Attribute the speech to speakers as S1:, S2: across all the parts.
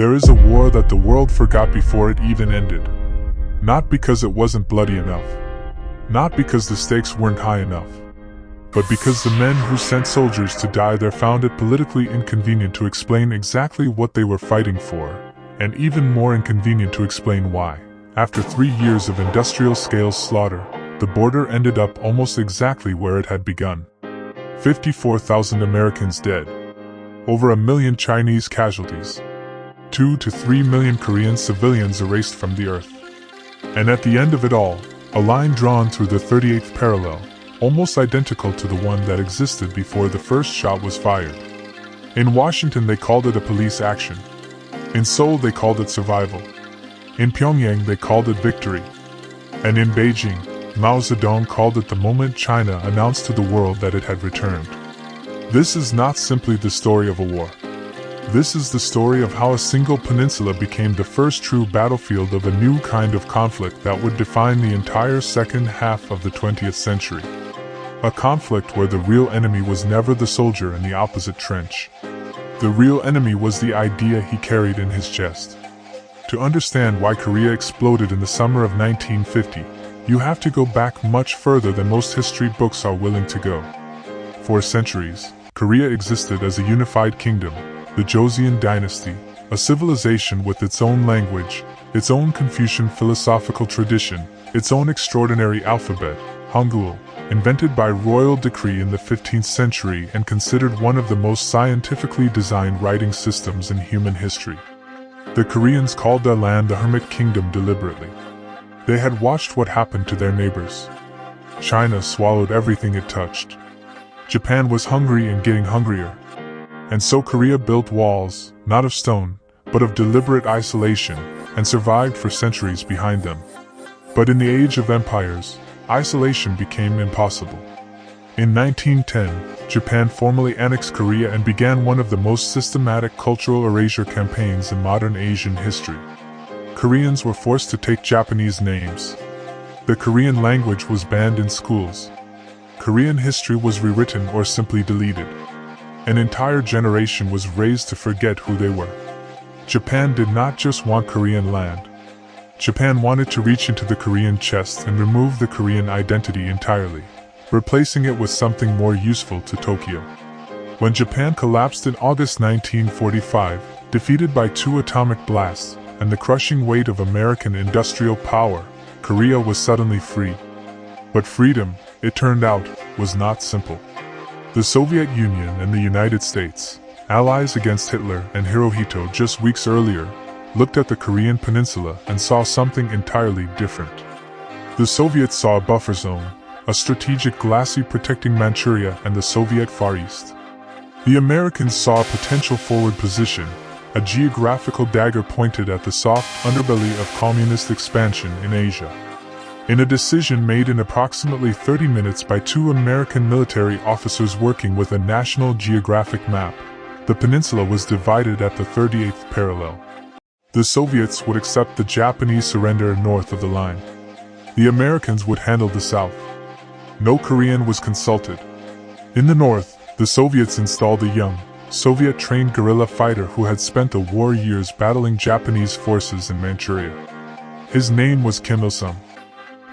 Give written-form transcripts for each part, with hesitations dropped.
S1: There is a war that the world forgot before it even ended. Not because it wasn't bloody enough. Not because the stakes weren't high enough. But because the men who sent soldiers to die there found it politically inconvenient to explain exactly what they were fighting for, and even more inconvenient to explain why. After 3 years of industrial-scale slaughter, the border ended up almost exactly where it had begun. 54,000 Americans dead. Over 1 million Chinese casualties. 2 to 3 million Korean civilians erased from the earth. And at the end of it all, a line drawn through the 38th parallel, almost identical to the one that existed before the first shot was fired. In Washington they called it a police action. In Seoul they called it survival. In Pyongyang they called it victory. And in Beijing, Mao Zedong called it the moment China announced to the world that it had returned. This is not simply the story of a war. This is the story of how a single peninsula became the first true battlefield of a new kind of conflict that would define the entire second half of the 20th century. A conflict where the real enemy was never the soldier in the opposite trench. The real enemy was the idea he carried in his chest. To understand why Korea exploded in the summer of 1950, you have to go back much further than most history books are willing to go. For centuries, Korea existed as a unified kingdom, the Joseon dynasty, a civilization with its own language, its own Confucian philosophical tradition, its own extraordinary alphabet, Hangul, invented by royal decree in the 15th century and considered one of the most scientifically designed writing systems in human history. The Koreans called their land the Hermit Kingdom deliberately. They had watched what happened to their neighbors. China swallowed everything it touched. Japan was hungry and getting hungrier. And so Korea built walls, not of stone, but of deliberate isolation, and survived for centuries behind them. But in the age of empires, isolation became impossible. In 1910, Japan formally annexed Korea and began one of the most systematic cultural erasure campaigns in modern Asian history. Koreans were forced to take Japanese names. The Korean language was banned in schools. Korean history was rewritten or simply deleted. An entire generation was raised to forget who they were. Japan did not just want Korean land. Japan wanted to reach into the Korean chest and remove the Korean identity entirely, replacing it with something more useful to Tokyo. When Japan collapsed in August 1945, defeated by 2 atomic blasts and the crushing weight of American industrial power, Korea was suddenly free. But freedom, it turned out, was not simple. The Soviet Union and the United States, allies against Hitler and Hirohito just weeks earlier, looked at the Korean peninsula and saw something entirely different. The Soviets saw a buffer zone, a strategic glacis protecting Manchuria and the Soviet Far East. The Americans saw a potential forward position, a geographical dagger pointed at the soft underbelly of communist expansion in Asia. In a decision made in approximately 30 minutes by 2 American military officers working with a National Geographic map, the peninsula was divided at the 38th parallel. The Soviets would accept the Japanese surrender north of the line. The Americans would handle the south. No Korean was consulted. In the north, the Soviets installed a young, Soviet-trained guerrilla fighter who had spent the war years battling Japanese forces in Manchuria. His name was Kim Il-sung.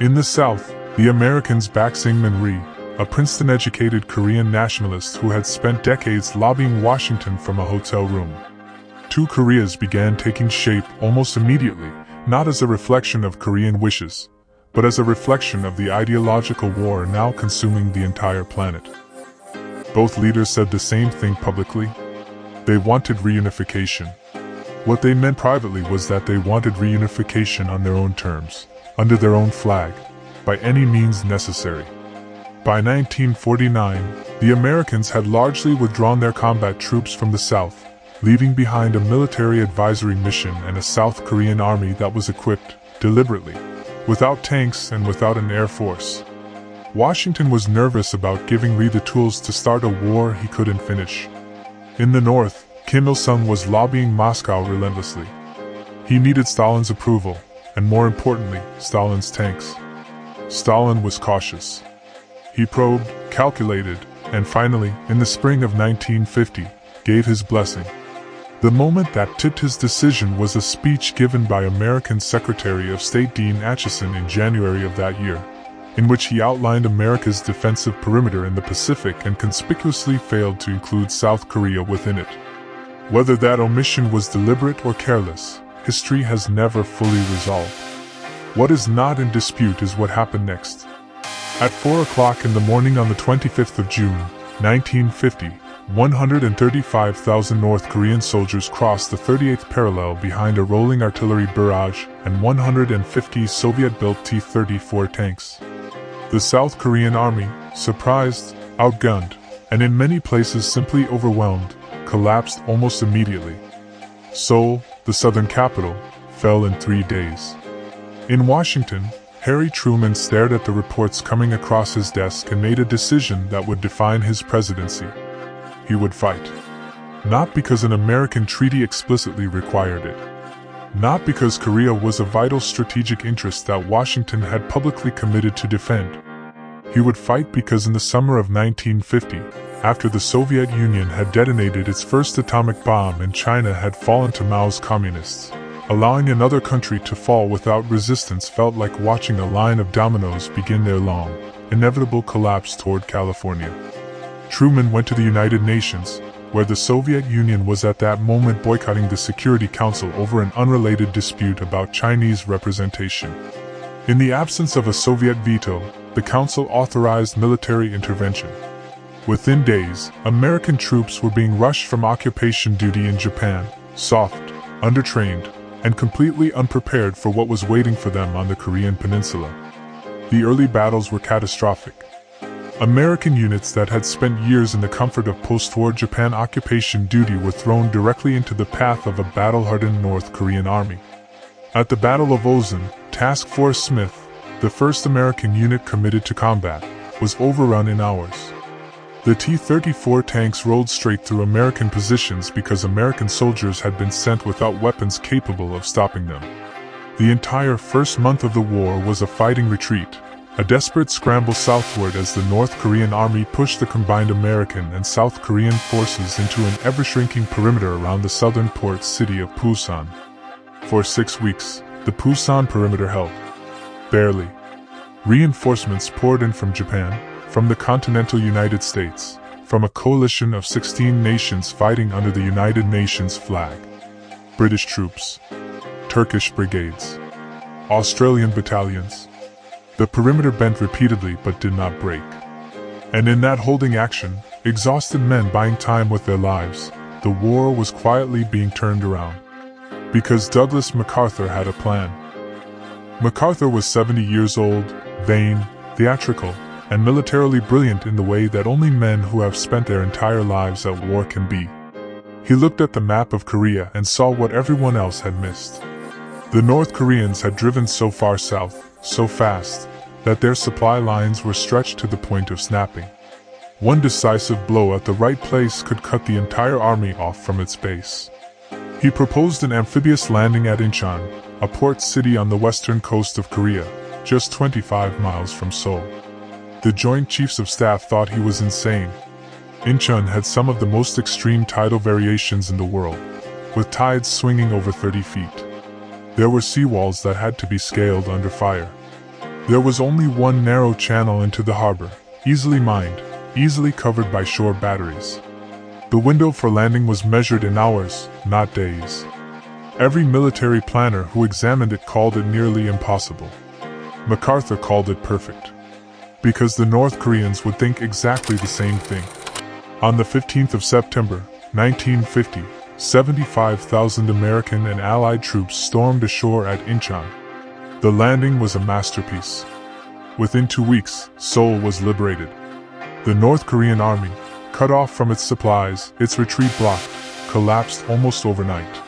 S1: In the south, the Americans backed Syngman Rhee, a Princeton-educated Korean nationalist who had spent decades lobbying Washington from a hotel room. 2 Koreas began taking shape almost immediately, not as a reflection of Korean wishes, but as a reflection of the ideological war now consuming the entire planet. Both leaders said the same thing publicly. They wanted reunification. What they meant privately was that they wanted reunification on their own terms, under their own flag, by any means necessary. By 1949, the Americans had largely withdrawn their combat troops from the South, leaving behind a military advisory mission and a South Korean army that was equipped, deliberately, without tanks and without an air force. Washington was nervous about giving Rhee the tools to start a war he couldn't finish. In the north, Kim Il-sung was lobbying Moscow relentlessly. He needed Stalin's approval, and more importantly, Stalin's tanks. Stalin was cautious. He probed, calculated, and finally, in the spring of 1950, gave his blessing. The moment that tipped his decision was a speech given by American Secretary of State Dean Acheson in January of that year, in which he outlined America's defensive perimeter in the Pacific and conspicuously failed to include South Korea within it. Whether that omission was deliberate or careless, history has never fully resolved. What is not in dispute is what happened next. At 4 o'clock in the morning on the 25th of June, 1950, 135,000 North Korean soldiers crossed the 38th parallel behind a rolling artillery barrage and 150 Soviet-built T-34 tanks. The South Korean army, surprised, outgunned, and in many places simply overwhelmed, collapsed almost immediately. Seoul, the southern capital, fell in 3 days. In Washington, Harry Truman stared at the reports coming across his desk and made a decision that would define his presidency. He would fight. Not because an American treaty explicitly required it. Not because Korea was a vital strategic interest that Washington had publicly committed to defend. He would fight because in the summer of 1950, after the Soviet Union had detonated its first atomic bomb and China had fallen to Mao's communists, allowing another country to fall without resistance felt like watching a line of dominoes begin their long, inevitable collapse toward California. Truman went to the United Nations, where the Soviet Union was at that moment boycotting the Security Council over an unrelated dispute about Chinese representation. In the absence of a Soviet veto, the Council authorized military intervention. Within days, American troops were being rushed from occupation duty in Japan, soft, undertrained, and completely unprepared for what was waiting for them on the Korean peninsula. The early battles were catastrophic. American units that had spent years in the comfort of post-war Japan occupation duty were thrown directly into the path of a battle-hardened North Korean army. At the Battle of Osan, Task Force Smith, the first American unit committed to combat, was overrun in hours. The T-34 tanks rolled straight through American positions because American soldiers had been sent without weapons capable of stopping them. The entire first month of the war was a fighting retreat, a desperate scramble southward as the North Korean army pushed the combined American and South Korean forces into an ever-shrinking perimeter around the southern port city of Pusan. For 6 weeks, the Pusan perimeter held. Barely. Reinforcements poured in from Japan, from the continental United States, from a coalition of 16 nations fighting under the United Nations flag. British troops. Turkish brigades. Australian battalions. The perimeter bent repeatedly but did not break. And in that holding action, exhausted men buying time with their lives, the war was quietly being turned around. Because Douglas MacArthur had a plan. MacArthur was 70 years old, vain, theatrical, and militarily brilliant in the way that only men who have spent their entire lives at war can be. He looked at the map of Korea and saw what everyone else had missed. The North Koreans had driven so far south, so fast, that their supply lines were stretched to the point of snapping. One decisive blow at the right place could cut the entire army off from its base. He proposed an amphibious landing at Incheon, a port city on the western coast of Korea, just 25 miles from Seoul. The Joint Chiefs of Staff thought he was insane. Incheon had some of the most extreme tidal variations in the world, with tides swinging over 30 feet. There were seawalls that had to be scaled under fire. There was only one narrow channel into the harbor, easily mined, easily covered by shore batteries. The window for landing was measured in hours, not days. Every military planner who examined it called it nearly impossible. MacArthur called it perfect. Because the North Koreans would think exactly the same thing. On the 15th of September, 1950, 75,000 American and Allied troops stormed ashore at Incheon. The landing was a masterpiece. Within 2 weeks, Seoul was liberated. The North Korean army, cut off from its supplies, its retreat blocked, collapsed almost overnight.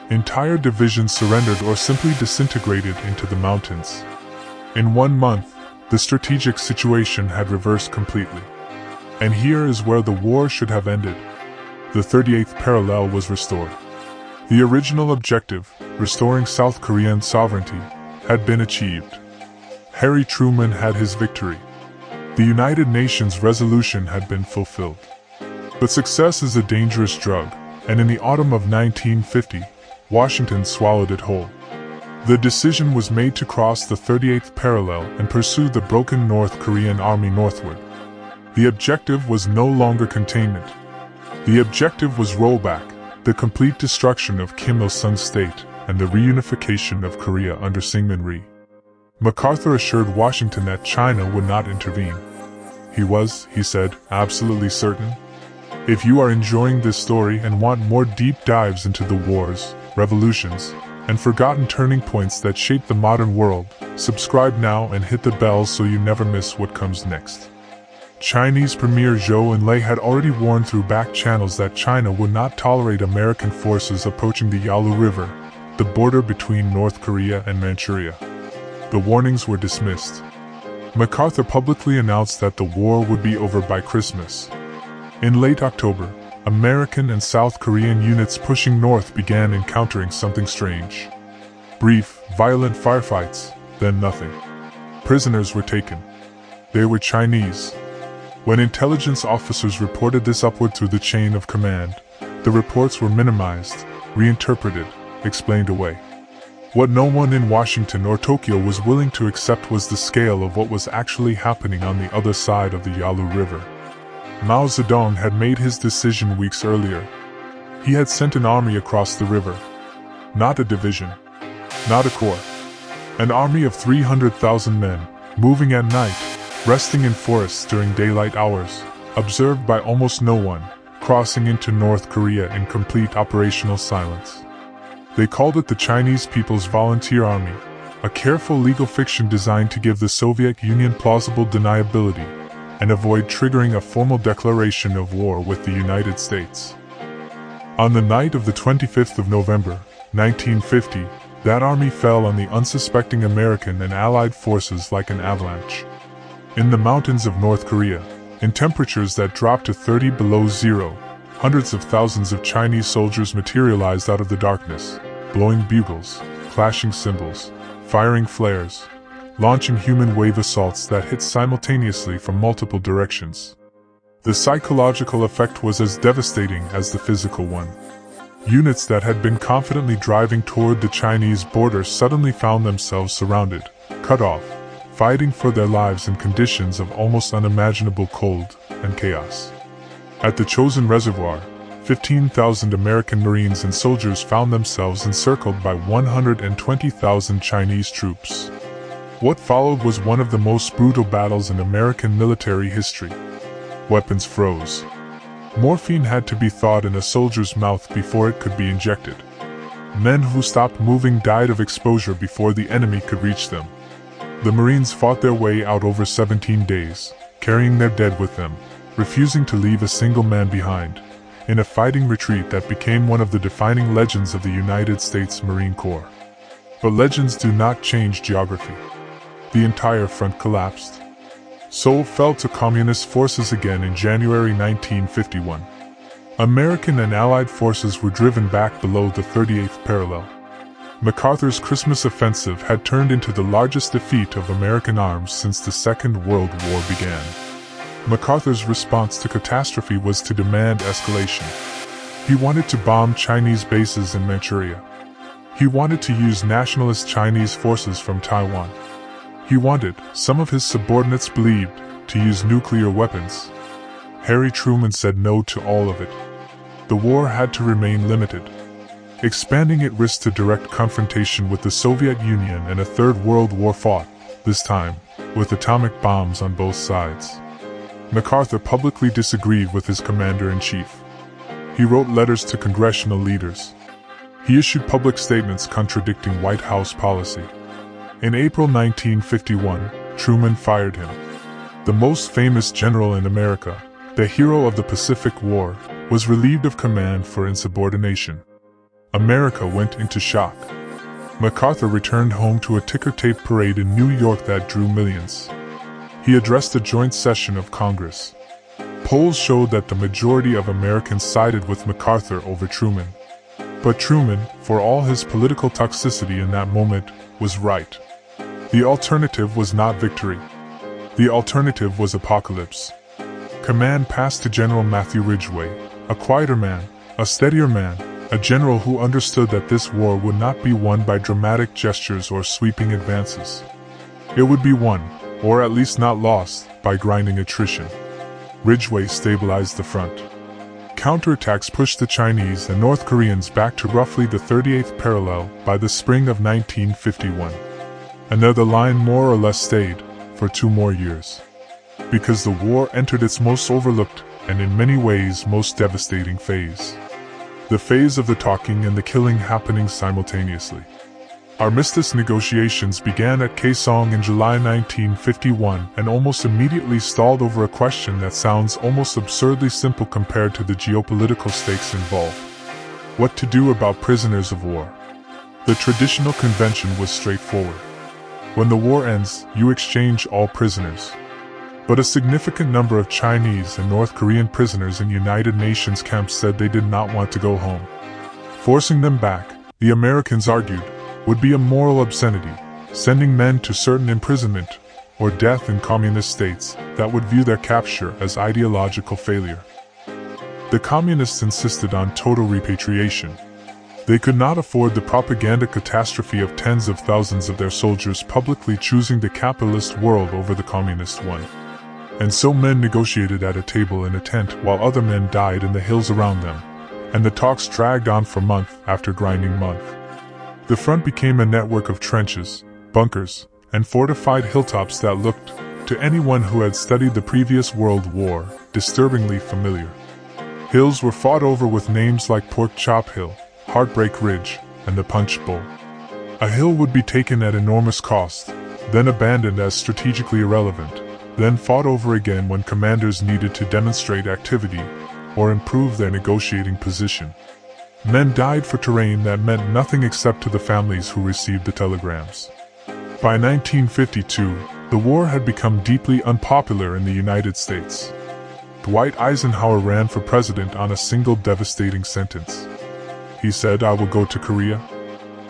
S1: Entire divisions surrendered or simply disintegrated into the mountains. In 1 month, the strategic situation had reversed completely. And here is where the war should have ended. The 38th parallel was restored. The original objective, restoring South Korean sovereignty, had been achieved. Harry Truman had his victory. The United Nations resolution had been fulfilled. But success is a dangerous drug, and in the autumn of 1950, Washington swallowed it whole. The decision was made to cross the 38th parallel and pursue the broken North Korean army northward. The objective was no longer containment. The objective was rollback, the complete destruction of Kim Il-sung's state, and the reunification of Korea under Syngman Rhee. MacArthur assured Washington that China would not intervene. He was, he said, absolutely certain. If you are enjoying this story and want more deep dives into the wars, revolutions, and forgotten turning points that shape the modern world, subscribe now and hit the bell so you never miss what comes next. Chinese Premier Zhou Enlai had already warned through back channels that China would not tolerate American forces approaching the Yalu River, the border between North Korea and Manchuria. The warnings were dismissed. MacArthur publicly announced that the war would be over by Christmas. In late October, American and South Korean units pushing north began encountering something strange. Brief, violent firefights, then nothing. Prisoners were taken. They were Chinese. When intelligence officers reported this upward through the chain of command, the reports were minimized, reinterpreted, explained away. What no one in Washington or Tokyo was willing to accept was the scale of what was actually happening on the other side of the Yalu River. Mao Zedong had made his decision weeks earlier. He had sent an army across the river. Not a division. Not a corps. An army of 300,000 men, moving at night, resting in forests during daylight hours, observed by almost no one, crossing into North Korea in complete operational silence. They called it the Chinese People's Volunteer Army, a careful legal fiction designed to give the Soviet Union plausible deniability and avoid triggering a formal declaration of war with the United States. On the night of the 25th of November, 1950, that army fell on the unsuspecting American and Allied forces like an avalanche. In the mountains of North Korea, in temperatures that dropped to 30 below zero, hundreds of thousands of Chinese soldiers materialized out of the darkness, blowing bugles, clashing cymbals, firing flares, launching human wave assaults that hit simultaneously from multiple directions. The psychological effect was as devastating as the physical one. Units that had been confidently driving toward the Chinese border suddenly found themselves surrounded, cut off, fighting for their lives in conditions of almost unimaginable cold and chaos. At the Chosin Reservoir, 15,000 American Marines and soldiers found themselves encircled by 120,000 Chinese troops. What followed was one of the most brutal battles in American military history. Weapons froze. Morphine had to be thawed in a soldier's mouth before it could be injected. Men who stopped moving died of exposure before the enemy could reach them. The Marines fought their way out over 17 days, carrying their dead with them, refusing to leave a single man behind, in a fighting retreat that became one of the defining legends of the United States Marine Corps. But legends do not change geography. The entire front collapsed. Seoul fell to Communist forces again in January 1951. American and Allied forces were driven back below the 38th parallel. MacArthur's Christmas offensive had turned into the largest defeat of American arms since the Second World War began. MacArthur's response to catastrophe was to demand escalation. He wanted to bomb Chinese bases in Manchuria. He wanted to use nationalist Chinese forces from Taiwan. He wanted, some of his subordinates believed, to use nuclear weapons. Harry Truman said no to all of it. The war had to remain limited. Expanding it risked a direct confrontation with the Soviet Union and a Third World War fought, this time, with atomic bombs on both sides. MacArthur publicly disagreed with his commander-in-chief. He wrote letters to congressional leaders. He issued public statements contradicting White House policy. In April 1951, Truman fired him. The most famous general in America, the hero of the Pacific War, was relieved of command for insubordination. America went into shock. MacArthur returned home to a ticker-tape parade in New York that drew millions. He addressed a joint session of Congress. Polls showed that the majority of Americans sided with MacArthur over Truman. But Truman, for all his political toxicity in that moment, was right. The alternative was not victory. The alternative was apocalypse. Command passed to General Matthew Ridgway, a quieter man, A steadier man, a general who understood that this war would not be won by dramatic gestures or sweeping advances. It would be won, or at least not lost, by grinding attrition. Ridgway stabilized the front. Counterattacks pushed the Chinese and North Koreans back to roughly the 38th parallel by the spring of 1951. And there the line more or less stayed, for 2 more years. Because the war entered its most overlooked, and in many ways most devastating phase. The phase of the talking and the killing happening simultaneously. Armistice negotiations began at Kaesong in July 1951 and almost immediately stalled over a question that sounds almost absurdly simple compared to the geopolitical stakes involved. What to do about prisoners of war? The traditional convention was straightforward. When the war ends, you exchange all prisoners. But a significant number of Chinese and North Korean prisoners in United Nations camps said they did not want to go home. Forcing them back, the Americans argued, would be a moral obscenity, sending men to certain imprisonment or death in communist states that would view their capture as ideological failure. The communists insisted on total repatriation. They could not afford the propaganda catastrophe of tens of thousands of their soldiers publicly choosing the capitalist world over the communist one. And so men negotiated at a table in a tent while other men died in the hills around them, and the talks dragged on for month after grinding month. The front became a network of trenches, bunkers, and fortified hilltops that looked, to anyone who had studied the previous World War, disturbingly familiar. Hills were fought over with names like Pork Chop Hill, Heartbreak Ridge, and the Punch Bowl. A hill would be taken at enormous cost, then abandoned as strategically irrelevant, then fought over again when commanders needed to demonstrate activity or improve their negotiating position. Men died for terrain that meant nothing except to the families who received the telegrams. By 1952, the war had become deeply unpopular in the United States. Dwight Eisenhower ran for president on a single devastating sentence. He said, "I will go to Korea."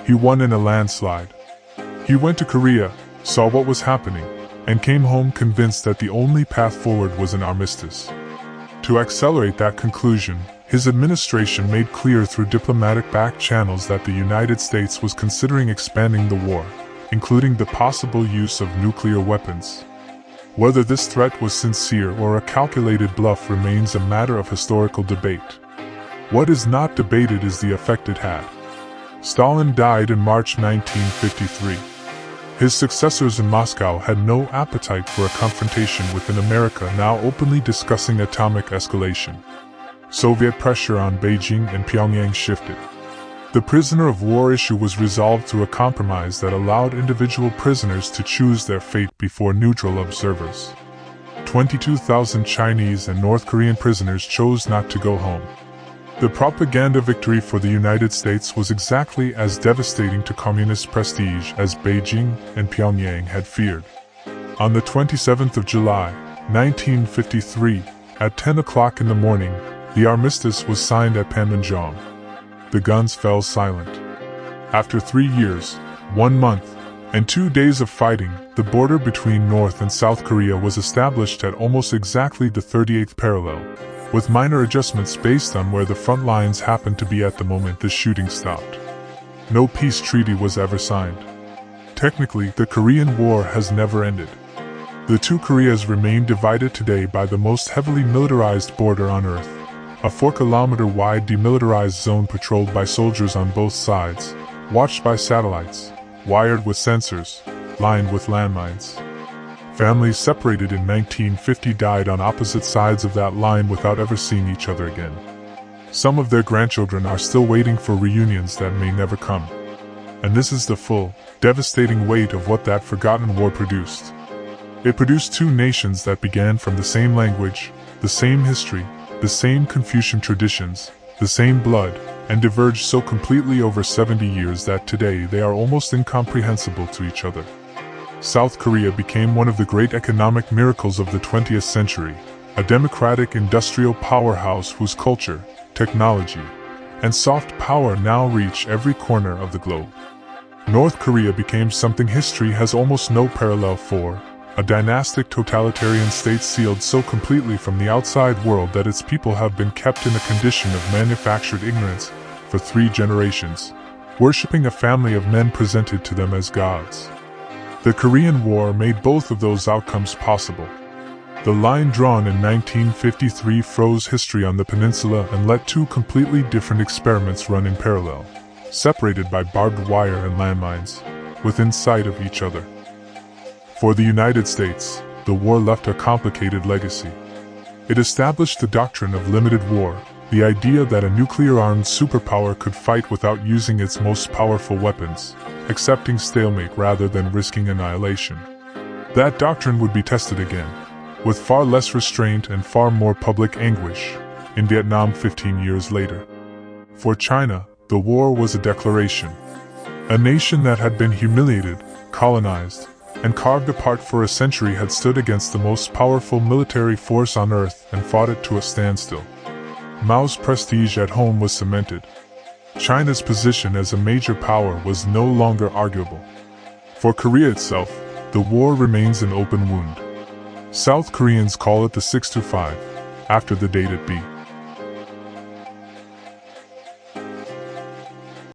S1: He won in a landslide. He went to Korea, saw what was happening, and came home convinced that the only path forward was an armistice. To accelerate that conclusion, his administration made clear through diplomatic back channels that the United States was considering expanding the war, including the possible use of nuclear weapons. Whether this threat was sincere or a calculated bluff remains a matter of historical debate. What is not debated is the effect it had. Stalin died in March 1953. His successors in Moscow had no appetite for a confrontation with an America now openly discussing atomic escalation. Soviet pressure on Beijing and Pyongyang shifted. The prisoner of war issue was resolved through a compromise that allowed individual prisoners to choose their fate before neutral observers. 22,000 Chinese and North Korean prisoners chose not to go home. The propaganda victory for the United States was exactly as devastating to communist prestige as Beijing and Pyongyang had feared. On the 27th of July, 1953, at 10 o'clock in the morning, the armistice was signed at Panmunjom. The guns fell silent. After 3 years, 1 month, and 2 days of fighting, the border between North and South Korea was established at almost exactly the 38th parallel, with minor adjustments based on where the front lines happened to be at the moment the shooting stopped. No peace treaty was ever signed. Technically, the Korean War has never ended. The two Koreas remain divided today by the most heavily militarized border on Earth, a 4-kilometer-wide demilitarized zone patrolled by soldiers on both sides, watched by satellites, wired with sensors, lined with landmines. Families separated in 1950 died on opposite sides of that line without ever seeing each other again. Some of their grandchildren are still waiting for reunions that may never come. And this is the full, devastating weight of what that forgotten war produced. It produced two nations that began from the same language, the same history, the same Confucian traditions, the same blood, and diverged so completely over 70 years that today they are almost incomprehensible to each other. South Korea became one of the great economic miracles of the 20th century, a democratic industrial powerhouse whose culture, technology, and soft power now reach every corner of the globe. North Korea became something history has almost no parallel for, a dynastic totalitarian state sealed so completely from the outside world that its people have been kept in a condition of manufactured ignorance for 3 generations, worshipping a family of men presented to them as gods. The Korean War made both of those outcomes possible. The line drawn in 1953 froze history on the peninsula and let 2 completely different experiments run in parallel, separated by barbed wire and landmines, within sight of each other. For the United States, the war left a complicated legacy. It established the doctrine of limited war, the idea that a nuclear-armed superpower could fight without using its most powerful weapons, accepting stalemate rather than risking annihilation. That doctrine would be tested again, with far less restraint and far more public anguish, in Vietnam 15 years later. For China, the war was a declaration. A nation that had been humiliated, colonized, and carved apart for a century had stood against the most powerful military force on earth and fought it to a standstill. Mao's prestige at home was cemented. China's position as a major power was no longer arguable. For Korea itself, the war remains an open wound. South Koreans call it the 6-5, after the date it beat.